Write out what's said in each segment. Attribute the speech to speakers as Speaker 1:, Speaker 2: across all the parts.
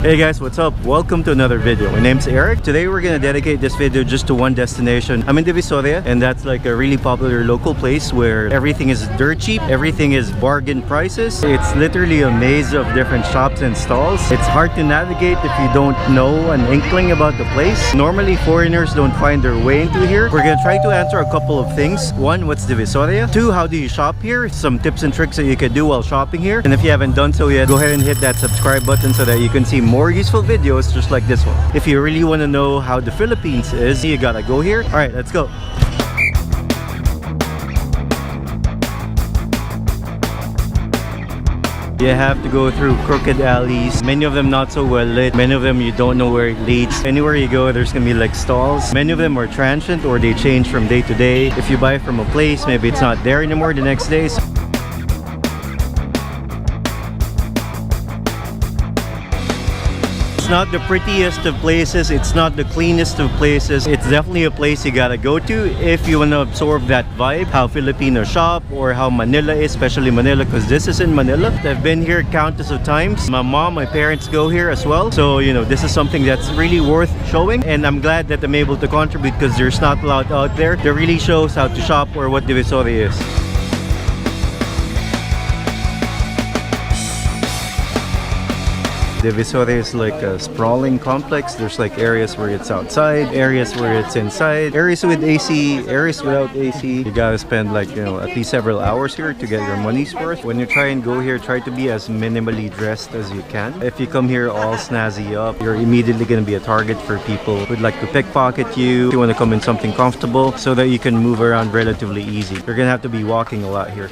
Speaker 1: Hey guys, what's up? Welcome to another video. My name's Eric. Today we're gonna dedicate this video just to one destination. I'm in Divisoria, and that's like a really popular local place where everything is dirt cheap, everything is bargain prices. It's literally a maze of different shops and stalls. It's hard to navigate if you don't know an inkling about the place. Normally foreigners don't find their way into here. We're gonna try to answer a couple of things. One, what's Divisoria? Two, how do you shop here? Some tips and tricks that you can do while shopping here. And if you haven't done so yet, go ahead and hit that subscribe button so that you can see more useful videos just like this one. If you really want to know how the Philippines is, you gotta go here. All right, let's go. You have to go through crooked alleys, many of them not so well lit, many of them you don't know where it leads. Anywhere you go, there's gonna be like stalls. Many of them are transient or they change from day to day. If you buy from a place, maybe it's not there anymore the next day. It's not the prettiest of places, it's not the cleanest of places. It's definitely a place you gotta go to if you want to absorb that vibe, how Filipino shop or how Manila is, especially Manila because this is in Manila. I've been here countless of times. My mom, my parents go here as well. So, you know, this is something that's really worth showing, and I'm glad that I'm able to contribute because there's not a lot out there that really shows how to shop or what Divisoria is. Divisoria is like a sprawling complex. There's like areas where it's outside, areas where it's inside, areas with AC, areas without AC. You gotta spend like, you know, at least several hours here to get your money's worth. When you try and go here, try to be as minimally dressed as you can. If you come here all snazzy up, you're immediately gonna be a target for people who'd like to pickpocket you. You wanna come in something comfortable so that you can move around relatively easy. You're gonna have to be walking a lot here.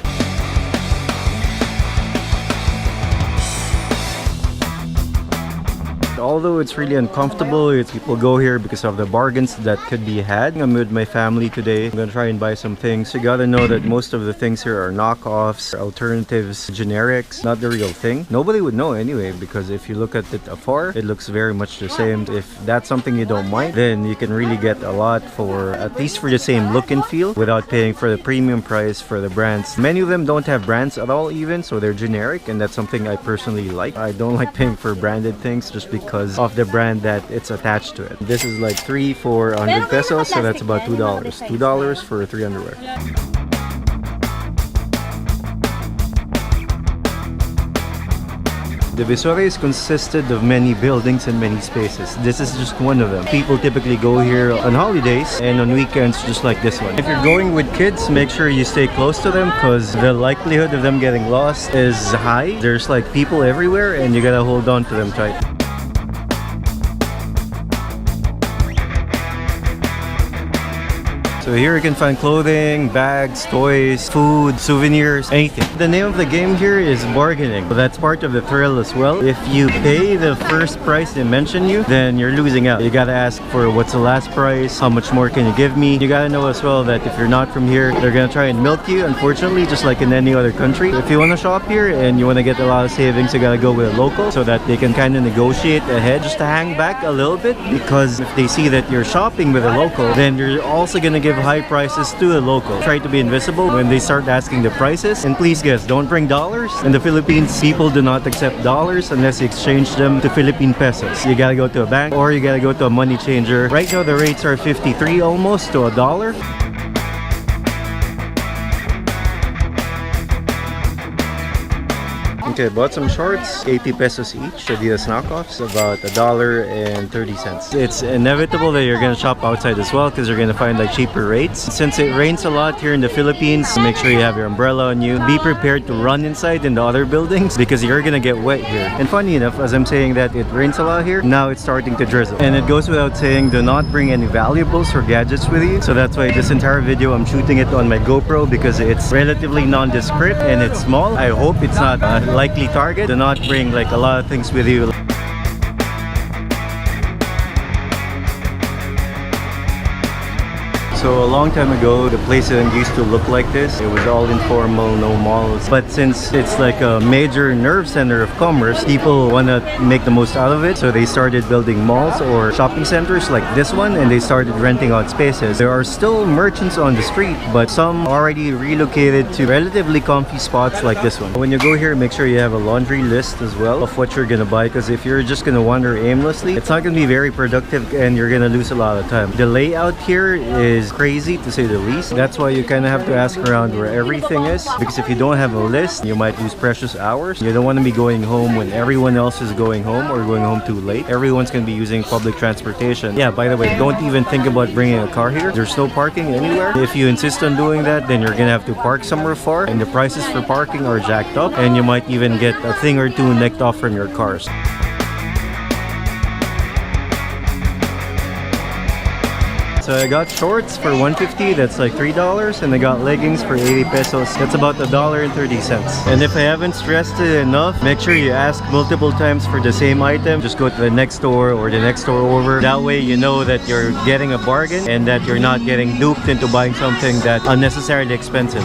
Speaker 1: Although it's really uncomfortable, people go here because of the bargains that could be had. I'm with my family today. I'm gonna try and buy some things. You gotta know that most of the things here are knockoffs, alternatives, generics, not the real thing. Nobody would know anyway, because if you look at it afar, it looks very much the same. If that's something you don't mind, then you can really get a lot for at least for the same look and feel without paying for the premium price for the brands. Many of them don't have brands at all even, so they're generic, and that's something I personally like. I don't like paying for branded things just because of the brand that it's attached to it. This is like 3 for 100 pesos, so that's about $2. $2 for 3 underwear. Divisoria is consisted of many buildings and many spaces. This is just one of them. People typically go here on holidays and on weekends just like this one. If you're going with kids, make sure you stay close to them because the likelihood of them getting lost is high. There's like people everywhere and you gotta hold on to them tight. So here you can find clothing, bags, toys, food, souvenirs, anything. The name of the game here is bargaining. So that's part of the thrill as well. If you pay the first price they mention you, then you're losing out. You gotta ask for what's the last price, how much more can you give me. You gotta know as well that if you're not from here, they're gonna try and milk you, unfortunately, just like in any other country. If you wanna shop here and you wanna get a lot of savings, you gotta go with a local so that they can kind of negotiate ahead just to hang back a little bit, because if they see that you're shopping with a local, then you're also gonna give high prices to a local. Try to be invisible when they start asking the prices. And please guys, don't bring dollars. In the Philippines, people do not accept dollars unless you exchange them to Philippine pesos. You gotta go to a bank or you gotta go to a money changer. Right now the rates are 53 almost to $1. Okay, bought some shorts, 80 pesos each. Adidas knockoffs, about $1.30. It's inevitable that you're gonna shop outside as well because you're gonna find like cheaper rates. Since it rains a lot here in the Philippines, make sure you have your umbrella on you. Be prepared to run inside in the other buildings because you're gonna get wet here. And funny enough, as I'm saying that it rains a lot here, now it's starting to drizzle. And it goes without saying, do not bring any valuables or gadgets with you. So that's why this entire video I'm shooting it on my GoPro because it's relatively nondescript and it's small. I hope it's not likely target. Do not bring like a lot of things with you. So a long time ago, the place didn't used to look like this. It was all informal, no malls. But since it's like a major nerve center of commerce, people want to make the most out of it. So they started building malls or shopping centers like this one, and they started renting out spaces. There are still merchants on the street, but some already relocated to relatively comfy spots like this one. When you go here, make sure you have a laundry list as well of what you're gonna buy, because if you're just gonna wander aimlessly, it's not gonna be very productive and you're gonna lose a lot of time. The layout here is crazy to say the least. That's why you kind of have to ask around where everything is, because if you don't have a list, you might lose precious hours. You don't want to be going home when everyone else is going home or going home too late. Everyone's gonna be using public transportation. Yeah, by the way, don't even think about bringing a car here. There's no parking anywhere. If you insist on doing that, then you're gonna have to park somewhere far, and the prices for parking are jacked up, and you might even get a thing or two nicked off from your cars. So I got shorts for $150, that's like $3, and I got leggings for 80 pesos. That's about $1.30. And if I haven't stressed it enough, make sure you ask multiple times for the same item. Just go to the next store or the next store over. That way you know that you're getting a bargain and that you're not getting duped into buying something that's unnecessarily expensive.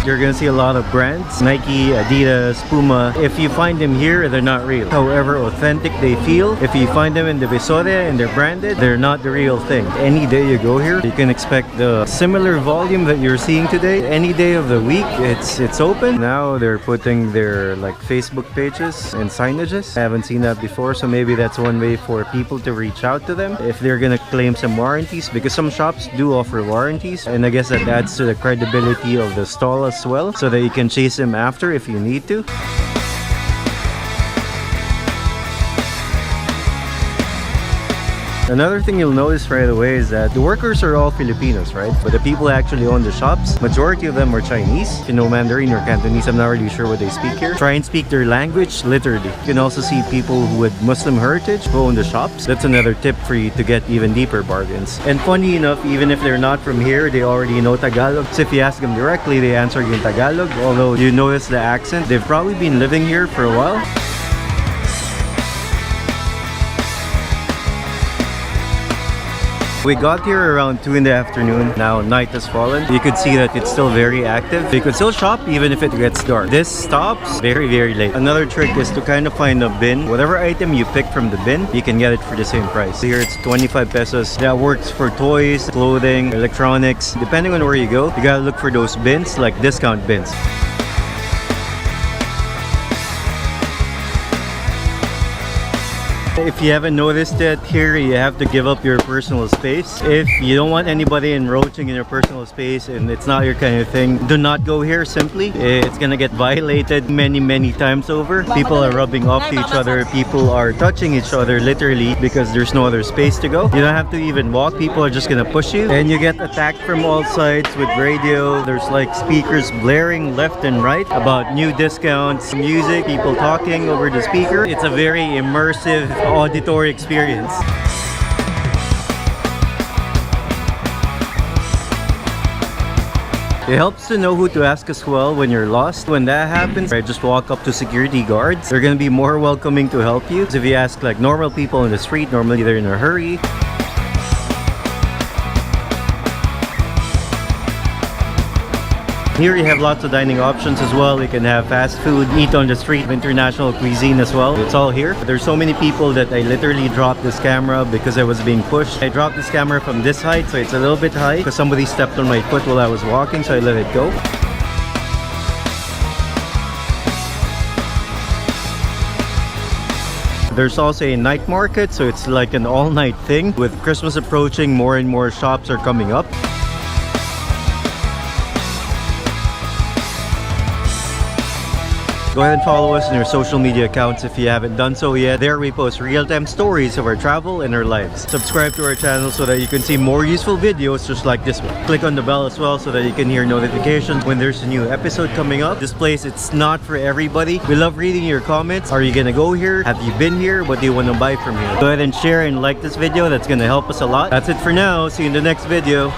Speaker 1: You're gonna see a lot of brands, Nike, Adidas, Puma. If you find them here, they're not real. However authentic they feel, if you find them in Divisoria and they're branded, they're not the real thing. Any day you go here, you can expect the similar volume that you're seeing today. Any day of the week, it's open. Now they're putting their like Facebook pages and signages. I haven't seen that before, so maybe that's one way for people to reach out to them if they're gonna claim some warranties, because some shops do offer warranties, and I guess that adds to the credibility of the stall as well, so that you can chase them after if you need to. Another thing you'll notice right away is that the workers are all Filipinos, right? But the people who actually own the shops, majority of them are Chinese. If you know Mandarin or Cantonese, I'm not really sure what they speak here. Try and speak their language, literally. You can also see people with Muslim heritage who own the shops. That's another tip for you to get even deeper bargains. And funny enough, even if they're not from here, they already know Tagalog. So if you ask them directly, they answer you in Tagalog. Although you notice the accent, they've probably been living here for a while. We got here around 2 in the afternoon. Now night has fallen. You could see that it's still very active. You could still shop even if it gets dark. This stops very late. Another trick is to kind of find a bin. Whatever item you pick from the bin, you can get it for the same price. Here it's 25 pesos. That works for toys, clothing, electronics. Depending on where you go, you gotta look for those bins, like discount bins. If you haven't noticed it, here you have to give up your personal space. If you don't want anybody encroaching in your personal space and it's not your kind of thing, do not go here simply. It's gonna get violated many times over. People are rubbing off to each other. People are touching each other literally because there's no other space to go. You don't have to even walk. People are just gonna push you. And you get attacked from all sides with radio. There's like speakers blaring left and right about new discounts, music, people talking over the speaker. It's a very immersive auditory experience. It helps to know who to ask as well when you're lost. When that happens, I just walk up to security guards. They're gonna be more welcoming to help you. If you ask like normal people in the street, normally they're in a hurry. Here you have lots of dining options as well. You can have fast food, eat on the street, international cuisine as well. It's all here. There's so many people that I literally dropped this camera because I was being pushed. I dropped this camera from this height, so it's a little bit high because somebody stepped on my foot while I was walking, so I let it go. There's also a night market, so it's like an all-night thing. With Christmas approaching, more and more shops are coming up. Go ahead and follow us on our social media accounts if you haven't done so yet. There we post real-time stories of our travel and our lives. Subscribe to our channel so that you can see more useful videos just like this one. Click on the bell as well so that you can hear notifications when there's a new episode coming up. This place, it's not for everybody. We love reading your comments. Are you gonna go here? Have you been here? What do you want to buy from here? Go ahead and share and like this video. That's gonna help us a lot. That's it for now. See you in the next video.